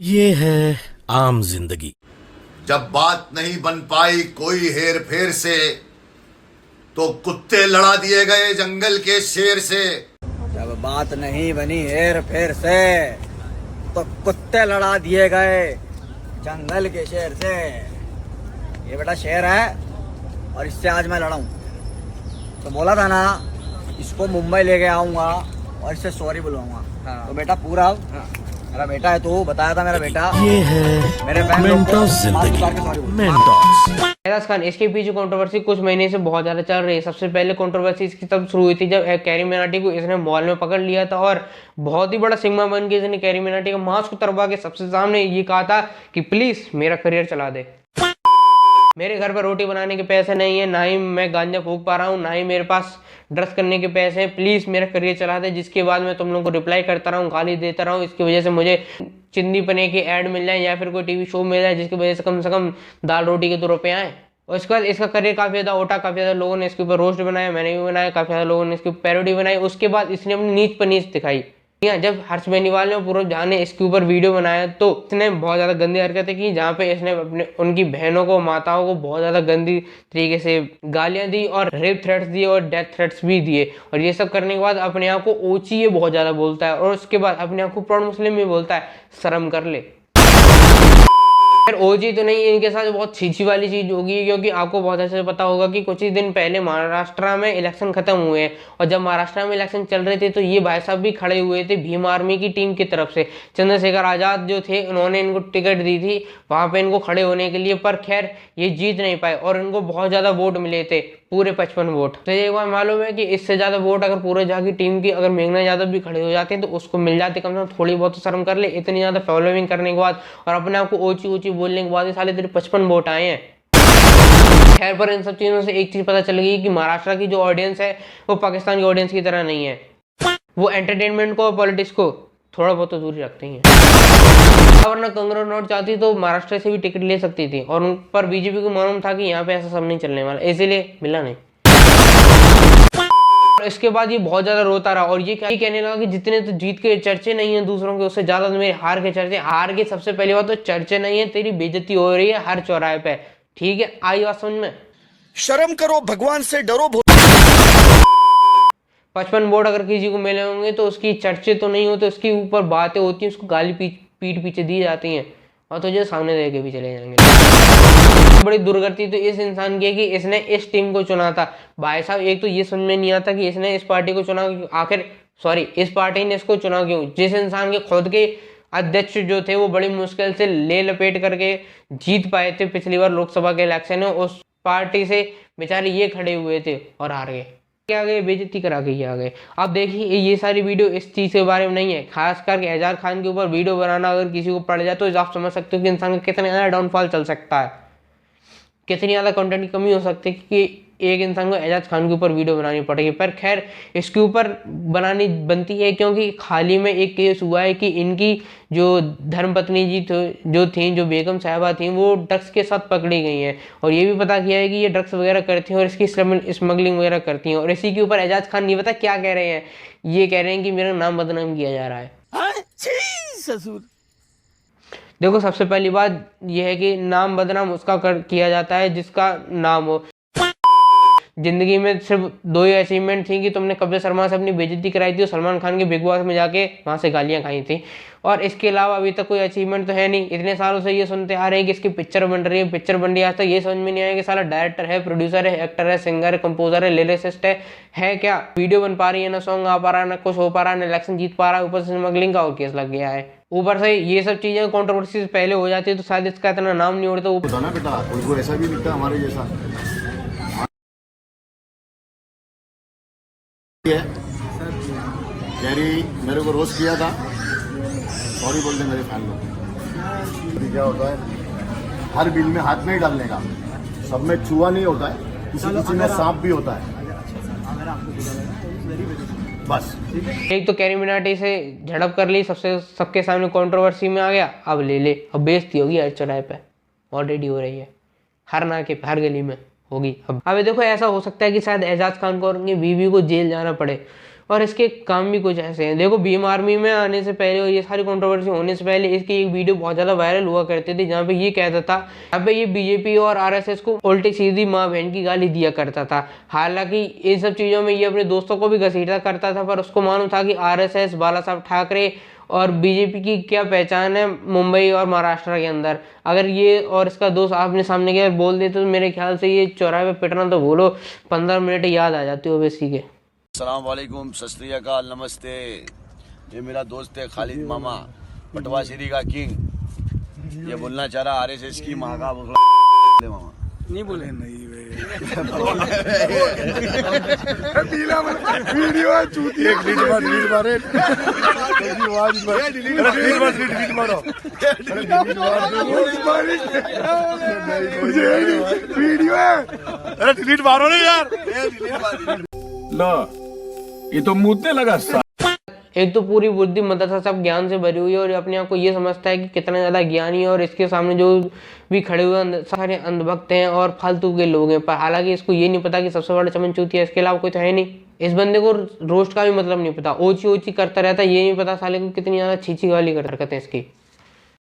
ये है आम जिंदगी। जब बात नहीं बन पाई कोई हेर फेर से तो कुत्ते लड़ा दिए गए जंगल के शेर से। जब बात नहीं बनी हेर फेर से तो कुत्ते लड़ा दिए गए जंगल के शेर से। ये बेटा शेर है और इससे आज मैं लड़ा हूँ। तो बोला था ना इसको मुंबई लेके आऊंगा और इससे सॉरी बुलवाऊंगा। हाँ। तो बेटा पूरा मेरा बेटा है, तो बताया था मेरा बेटा। ये है मेरे मेंटोस जिंदगी। मेंटोस। एजाज खान, इसके पीछे कंट्रोवर्सी कुछ महीने से बहुत ज्यादा चल रही है। सबसे पहले कंट्रोवर्सी इसकी तब शुरू हुई थी जब कैरी मिनाटी को इसने मॉल में पकड़ लिया था और बहुत ही बड़ा सिग्मा बन के इसने कैरी मिनाटी का मास्क उतरवा के सबसे सामने ये कहा था कि प्लीज मेरा करियर चला दे। मेरे घर पर रोटी बनाने के पैसे नहीं है, ना ही मैं गांजा फूक पा रहा हूँ, ना ही मेरे पास ड्रेस करने के पैसे हैं, प्लीज मेरा करियर चला दे। जिसके बाद मैं तुम लोगों को रिप्लाई करता रहा हूँ, गाली देता रहा हूँ, इसकी वजह से मुझे चिंदी पने की ऐड मिल जाए या फिर कोई टीवी शो मिल जाए जिसकी वजह से कम दाल रोटी के 2 रुपए आए। और इसके बाद इसका करियर काफी ज्यादा उठा, काफी ज्यादा लोगों ने इसके ऊपर रोस्ट बनाया, मैंने भी बनाया, काफी ज्यादा लोगों ने इसकी पैरोडी बनाई। उसके बाद इसने अपनी नीच पर नीच दिखाई। जब हर्ष बेनीवाल ने पूर्व जहां ने इसके ऊपर वीडियो बनाया तो इसने बहुत ज्यादा गंदी हरकतें की, जहां पे इसने अपने उनकी बहनों को, माताओं को बहुत ज्यादा गंदी तरीके से गालियां दी और रेप थ्रेट्स दिए और डेथ थ्रेट्स भी दिए। और ये सब करने के बाद अपने आप को ओची ये बहुत ज्यादा बोलता है और उसके बाद अपने आप को प्राउड मुस्लिम भी बोलता है। शर्म कर ले। ओजी तो नहीं, इनके साथ बहुत छीछी वाली चीज होगी, क्योंकि आपको बहुत अच्छे से पता होगा कि कुछ ही दिन पहले महाराष्ट्र में इलेक्शन खत्म हुए हैं और जब महाराष्ट्र में इलेक्शन चल रहे थे तो ये भाई साहब भी खड़े हुए थे भीम आर्मी की टीम की तरफ से। चंद्रशेखर आजाद जो थे उन्होंने इनको टिकट दी थी वहां पे इनको खड़े होने के लिए, पर खैर ये जीत नहीं पाए और इनको बहुत ज्यादा वोट मिले थे, पूरे 55 वोट। तो ये बात मालूम है कि इससे ज्यादा वोट अगर पूरे जाके टीम की अगर मेघना यादव भी खड़े हो जाते हैं तो उसको मिल जाते। कम से कम थोड़ी बहुत तो शर्म कर ले। इतनी ज्यादा फॉलोइंग करने के बाद और अपने आप को ऊंची ऊंची बोलने के बाद साले तेरे 55 वोट आए हैं। खैर, पर इन सब चीजों से एक चीज पता चल गई कि महाराष्ट्र की जो ऑडियंस है वो पाकिस्तान की ऑडियंस की तरह नहीं है। वो एंटरटेनमेंट को और पॉलिटिक्स को थोड़ा बहुत तो दूरी रखते ही हैं। वरना कंगना नॉट चाहती तो महाराष्ट्र से भी टिकट ले सकती थी और उन पर बीजेपी को मालूम था कि यहाँ पे ऐसा सब नहीं चलने वाला, इसीलिए मिला नहीं। इसके बाद ये बहुत ज्यादा रोता रहा और ये कहने लगा कि जितने तो जीत के चर्चे नहीं है दूसरों के, उससे ज्यादा तो मेरे हार के चर्चे। हार के सबसे पहली बात तो चर्चे नहीं है, तेरी बेइज्जती हो रही है हर चौराहे पे। ठीक है, आई बात समझ में? शर्म करो, भगवान से डरो। 55 वोट अगर किसी को मिले होंगे तो उसकी चर्चे तो नहीं होते, उसके ऊपर बातें होती हैं, उसको गाली पीठ पीछे दी जाती हैं और तुझे सामने दे के भी चले जाएंगे। बड़ी दुर्गति तो इस इंसान की है कि इसने इस टीम को चुना था। भाई साहब, एक तो ये समझ में नहीं आता कि इसने इस पार्टी को चुना आखिर, सॉरी इस पार्टी ने इसको चुना क्यों। जिस इंसान के खुद के अध्यक्ष जो थे वो बड़ी मुश्किल से ले लपेट करके जीत पाए थे पिछली बार लोकसभा के इलेक्शन में, उस पार्टी से बेचारे ये खड़े हुए थे और हार गए। आ गए, बेइज्जती करा के आ गए। अब देखिए ये सारी वीडियो इस चीज के बारे में नहीं है, खास करके एजाज खान के ऊपर वीडियो बनाना अगर किसी को पड़ जाए तो आप समझ सकते हो कि इंसान का कितना ज्यादा डाउनफॉल चल सकता है, कितनी ज्यादा कंटेंट की कमी हो सकती है कि एक इंसान को एजाज खान के ऊपर वीडियो बनानी पड़ेगी। पर खैर इसके ऊपर बनानी बनती है क्योंकि हाल ही में एक केस हुआ है कि इनकी जो धर्मपत्नी जी जो थी, जो बेगम साहिबा थी, वो ड्रग्स के साथ पकड़ी गई हैं और ये भी पता किया है कि ये ड्रग्स वगैरह करती हैं और इसकी स्मगलिंग वगैरह करती हैं। और इसी के ऊपर एजाज खान नहीं पता क्या कह रहे हैं, ये कह रहे हैं कि मेरा नाम बदनाम किया जा रहा है। ससुर देखो, सबसे पहली बात यह है कि नाम बदनाम उसका किया जाता है जिसका नाम हो। जिंदगी में सिर्फ 2 ही अचीवमेंट थी कि तुमने कपिल शर्मा से अपनी बेइज्जती कराई थी और सलमान खान के बिग बॉस में जाके वहां से गालियां खाई थी, और इसके अलावा अभी तक कोई अचीवमेंट तो है नहीं। इतने सालों से ये सुनते आ रहे हैं कि इसकी पिक्चर बन रही है, पिक्चर बन रही है। आज तक ये समझ में नहीं आया कि साला डायरेक्टर है, प्रोड्यूसर है, एक्टर है, सिंगर है, कंपोजर है, लिरिसिस्ट है क्या? वीडियो बन पा रही है, ना सॉन्ग आ पा रहा है, ना कुछ हो पा रहा है, ना इलेक्शन जीत पा रहा है, ऊपर से स्मगलिंग का और केस लग गया है। ऊपर से ये सब चीजें कंट्रोवर्सी पहले हो जाती है तो शायद इसका इतना नाम नहीं उड़ता। बेटा उनको ऐसा भी दिखता हमारे जैसा कैरी मेरे को रोस्ट किया था, सॉरी बोल दे मेरे फैन लोग। क्या होता है हर बिल में हाथ नहीं डालने का, सब में चूहा नहीं होता है, किसी किसी में सांप भी होता है। बस एक तो कैरी मिनाटी से झड़प कर ली, सबके सामने कंट्रोवर्सी में आ गया, अब ले ले, अब बेइज्जती होगी हर चौराहे पे, ऑलरेडी हो रही है, हर नाके हर गली में होगी। अब देखो ऐसा हो सकता है कि शायद एजाज खान को और उनकी बीवी को जेल जाना पड़े और इसके काम भी कुछ ऐसे हैं। देखो भीम आर्मी में आने से पहले और ये सारी कंट्रोवर्सी होने से पहले इसकी एक वीडियो बहुत ज़्यादा वायरल हुआ करती थी, जहाँ पे ये कहता था, यहाँ पे ये बीजेपी और आरएसएस को उल्टी सीधी माँ बहन की गाली दिया करता था। हालांकि इन सब चीज़ों में ये अपने दोस्तों को भी घसीटा करता था, पर उसको मालूम था कि आरएसएस, बाला साहब ठाकरे और बीजेपी की क्या पहचान है मुंबई और महाराष्ट्र के अंदर। अगर ये और इसका दोस्त आपने सामने के बोल देते तो मेरे ख्याल से ये चौराहे पे पिटना तो भूलो, 15 मिनट याद आ जाती हो बेसी के। अस्सलाम वालेकुम, सत श्री अकाल, नमस्ते। ये मेरा दोस्त है खालिद मामा, पटवा श्री का किंग। ये बोलना चाह रहा आरएसएस की माँ का मामा नहीं बोले नहीं डिलीट मारो ना यार। लो ये तो मूतने लगा। एक तो पूरी बुद्धि मदरसा सब ज्ञान से भरी हुई है और अपने आप को ये समझता है कि कितना ज़्यादा ज्ञानी है, और इसके सामने जो भी खड़े हुए सारे अंधभक्त हैं और फालतू के लोग हैं। पर हालांकि इसको ये नहीं पता कि सबसे बड़ा चमनचूती है, इसके अलावा कोई तो है नहीं। इस बंदे को रोस्ट का भी मतलब नहीं पता, ओची ओची करता रहता है, ये नहीं पता साले को कितनी ज़्यादा छीछी वाली हरकत है इसकी।